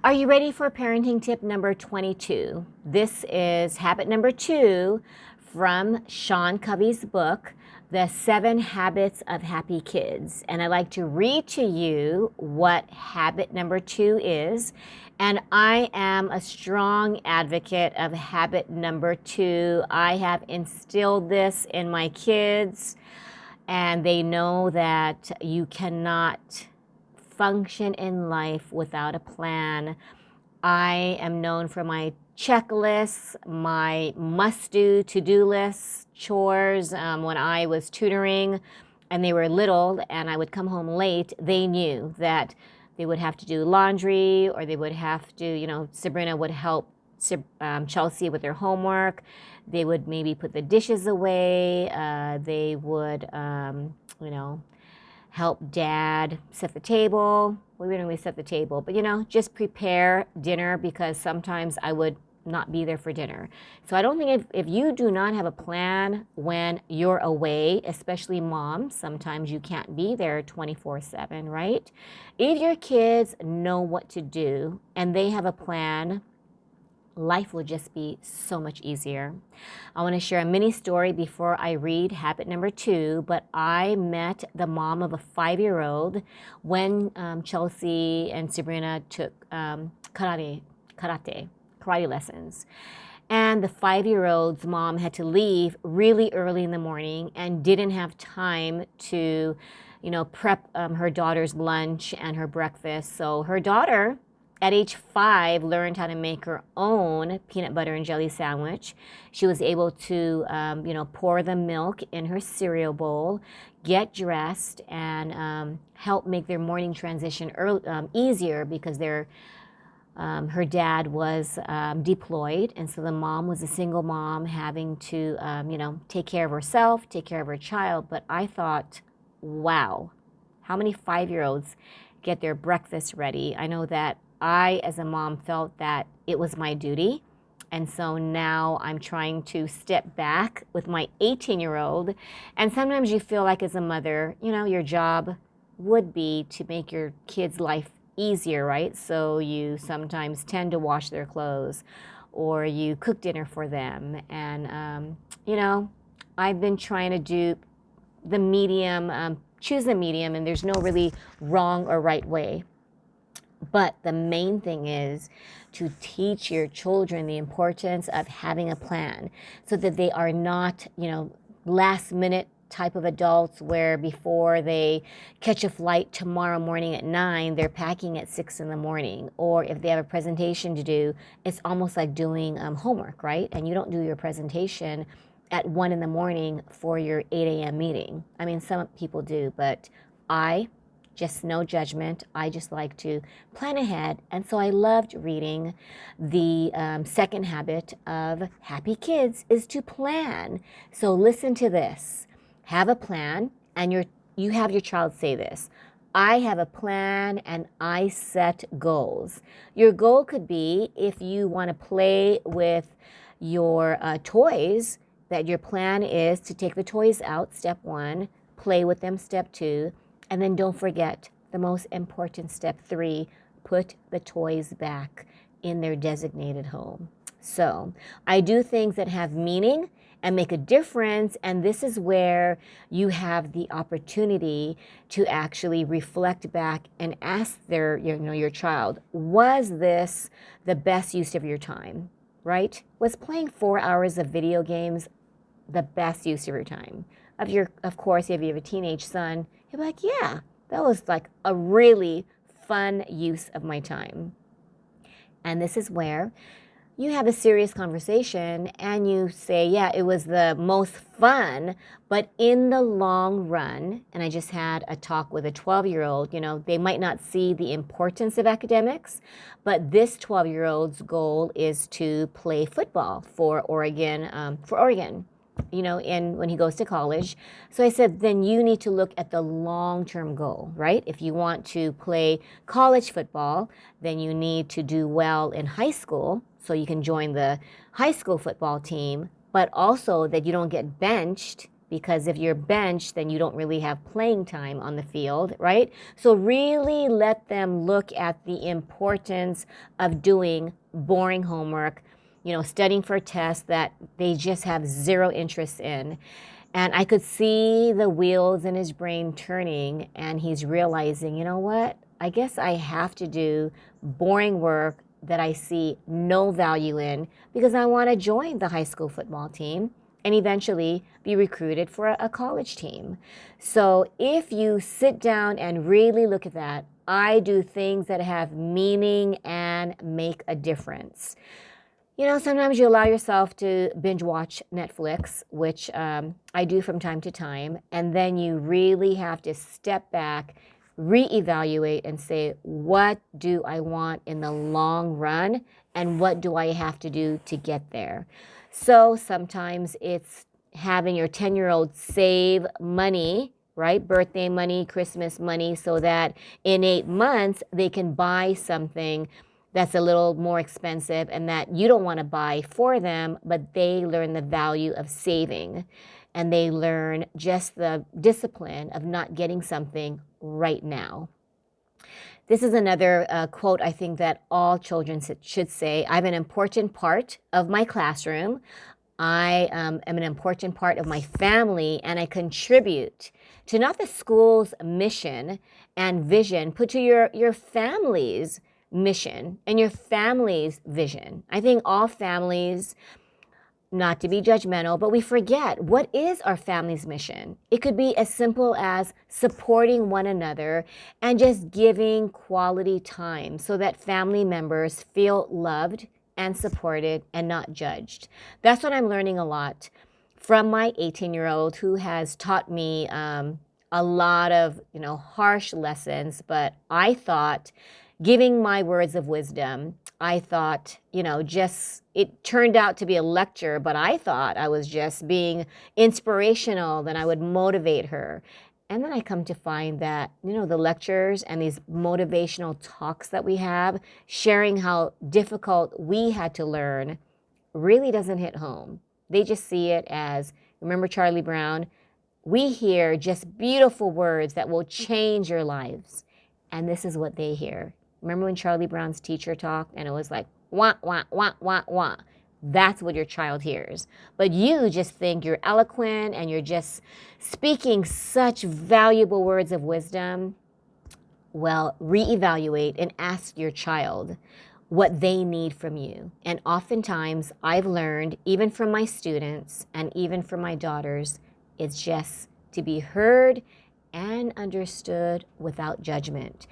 Are you ready for parenting tip number 22? This is habit number 2 from Covey's book, The 7 Habits of Happy Kids. And I'd like to read to you what habit number 2 is. And I am a strong advocate of habit number 2. I have instilled this in my kids, and they know that you cannot function in life without a plan. I am known for my checklists, my must-do, to-do lists, chores. When I was tutoring and they were little and I would come home late, they knew that they would have to do laundry, or they would have to, Sabrina would help Chelsea with their homework. They would maybe put the dishes away. They would, help Dad set the table. Well, we didn't really set the table, but just prepare dinner, because sometimes I would not be there for dinner. So I don't think if you do not have a plan when you're away, especially mom, sometimes you can't be there 24/7, right? If your kids know what to do and they have a plan, life will just be so much easier. I want to share a mini story before I read habit number 2, but I met the mom of a 5-year-old when Chelsea and Sabrina took karate lessons. And the 5-year-old's mom had to leave really early in the morning and didn't have time to, prep her daughter's lunch and her breakfast. So her daughter, at age 5, learned how to make her own peanut butter and jelly sandwich. She was able to, pour the milk in her cereal bowl, get dressed, and help make their morning transition easier, because her dad was deployed, and so the mom was a single mom having to, take care of herself, take care of her child. But I thought, wow, how many 5-year-olds get their breakfast ready? I know that I, as a mom, felt that it was my duty. And so now I'm trying to step back with my 18-year-old. And sometimes you feel like, as a mother, your job would be to make your kid's life easier, right? So you sometimes tend to wash their clothes, or you cook dinner for them. And, I've been trying to do the medium, choose the medium, and there's no really wrong or right way. But the main thing is to teach your children the importance of having a plan, so that they are not, last minute type of adults where before they catch a flight tomorrow morning at 9, they're packing at 6 in the morning. Or if they have a presentation to do, it's almost like doing homework, right? And you don't do your presentation at 1 in the morning for your 8 a.m. meeting. I mean, some people do, but just no judgment. I just like to plan ahead. And so I loved reading the second habit of happy kids is to plan. So listen to this. Have a plan, and you have your child say this: I have a plan and I set goals. Your goal could be, if you want to play with your toys, that your plan is to take the toys out, step 1, play with them, step 2, and then don't forget the most important step 3, put the toys back in their designated home. So I do things that have meaning and make a difference, and this is where you have the opportunity to actually reflect back and ask your child, was this the best use of your time, right? Was playing 4 hours of video games the best use of your time? Of course, if you have a teenage son, you're like, yeah, that was like a really fun use of my time. And this is where you have a serious conversation and you say, yeah, it was the most fun, but in the long run, and I just had a talk with a 12-year-old, they might not see the importance of academics, but this 12-year-old's goal is to play football for Oregon, and when he goes to college. So I said, then you need to look at the long-term goal, right? If you want to play college football, then you need to do well in high school, so you can join the high school football team, but also that you don't get benched because if you're benched, then you don't really have playing time on the field, right? So really let them look at the importance of doing boring homework, studying for tests that they just have zero interest in. And I could see the wheels in his brain turning, and he's realizing, you know what? I guess I have to do boring work that I see no value in because I want to join the high school football team and eventually be recruited for a college team. So if you sit down and really look at that, I do things that have meaning and make a difference. Sometimes you allow yourself to binge watch Netflix, which I do from time to time, and then you really have to step back, reevaluate, and say, what do I want in the long run, and what do I have to do to get there? So sometimes it's having your 10-year-old save money, right? Birthday money, Christmas money, so that in 8 months they can buy something that's a little more expensive and that you don't want to buy for them, but they learn the value of saving and they learn just the discipline of not getting something right now. This is another quote I think that all children should say. I'm an important part of my classroom. I am an important part of my family, and I contribute to not the school's mission and vision, but to your family's mission and your family's vision. I think all families, not to be judgmental, but we forget what is our family's mission. It could be as simple as supporting one another and just giving quality time so that family members feel loved and supported and not judged. That's what I'm learning a lot from my 18-year-old who has taught me a lot of harsh lessons, but I thought giving my words of wisdom, I thought, it turned out to be a lecture, but I thought I was just being inspirational, that I would motivate her. And then I come to find that, the lectures and these motivational talks that we have, sharing how difficult we had to learn, really doesn't hit home. They just see it as, remember Charlie Brown? We hear just beautiful words that will change your lives. And this is what they hear. Remember when Charlie Brown's teacher talked and it was like, wah, wah, wah, wah, wah. That's what your child hears. But you just think you're eloquent and you're just speaking such valuable words of wisdom. Well, reevaluate and ask your child what they need from you. And oftentimes I've learned, even from my students and even from my daughters, it's just to be heard and understood without judgment.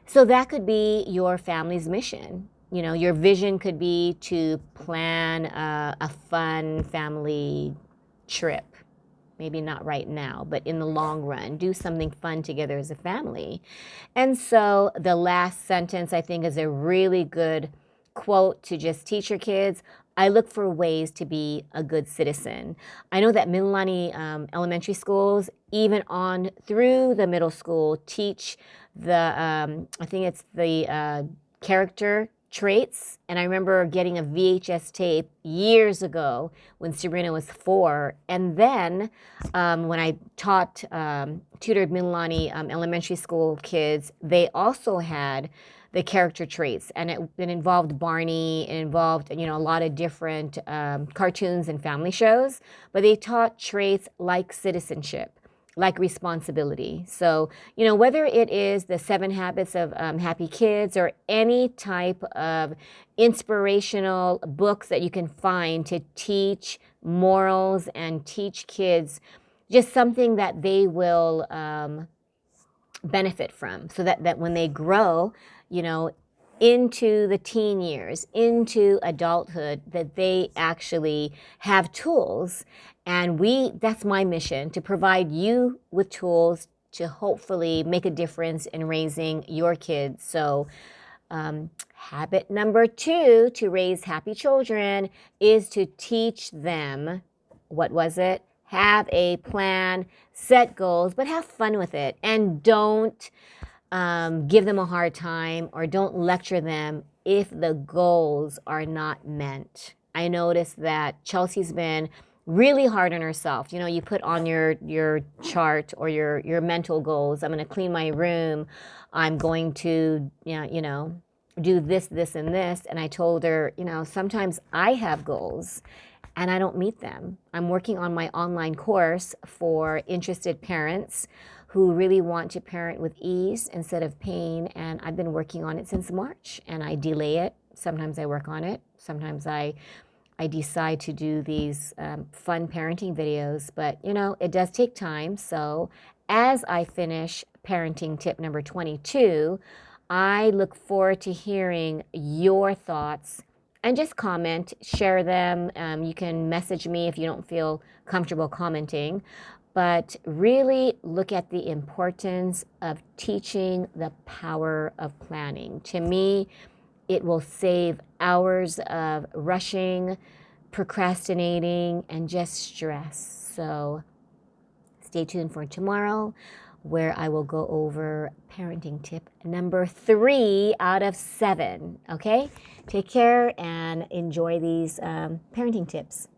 So that could be your family's mission. Your vision could be to plan a fun family trip. Maybe not right now, but in the long run, do something fun together as a family. And so the last sentence, I think, is a really good quote to just teach your kids. I look for ways to be a good citizen. I know that Mililani elementary schools, even on through the middle school, teach I think it's the character traits. And I remember getting a VHS tape years ago when Sabrina was 4. And then when I tutored Mililani elementary school kids, they also had the character traits, and it involved Barney. It involved a lot of different cartoons and family shows, but they taught traits like citizenship, like responsibility. So whether it is the 7 Habits of Happy Kids or any type of inspirational books that you can find to teach morals and teach kids just something that they will benefit from, so that when they grow into the teen years, into adulthood, that they actually have tools. And that's my mission, to provide you with tools to hopefully make a difference in raising your kids. So habit number 2 to raise happy children is to teach them, what was it? Have a plan, set goals, but have fun with it. And don't give them a hard time, or don't lecture them if the goals are not met. I noticed that Chelsea's been really hard on herself. You know, you put on your chart or your mental goals. I'm going to clean my room. I'm going to, you know, do this, this, and this. And I told her, you know, sometimes I have goals and I don't meet them. I'm working on my online course for interested parents who really want to parent with ease instead of pain. And I've been working on it since March, and I delay it. Sometimes I work on it. Sometimes I decide to do these fun parenting videos, but you know, it does take time. So as I finish parenting tip number 22, I look forward to hearing your thoughts and just comment, share them. You can message me if you don't feel comfortable commenting, but really look at the importance of teaching the power of planning. To me, it will save hours of rushing, procrastinating, and just stress. So stay tuned for tomorrow, where I will go over parenting tip number 3 out of 7. Okay? Take care and enjoy these parenting tips.